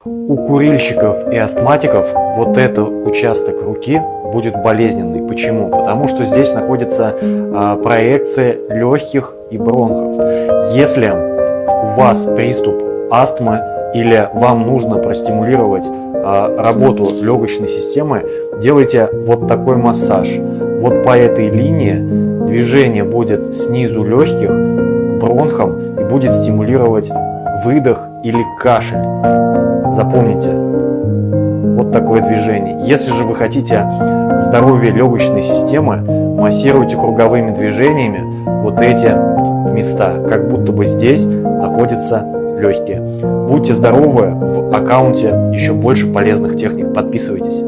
У курильщиков и астматиков вот этот участок руки будет болезненный. Почему? Потому что здесь находится проекция легких и бронхов. Если у вас приступ астмы или вам нужно простимулировать работу легочной системы, делайте вот такой массаж. Вот по этой линии движение будет снизу легких к бронхам и будет стимулировать выдох или кашель. Запомните, вот такое движение. Если же вы хотите здоровья легочной системы, массируйте круговыми движениями вот эти места, как будто бы здесь находятся легкие. Будьте здоровы, в аккаунте еще больше полезных техник. Подписывайтесь.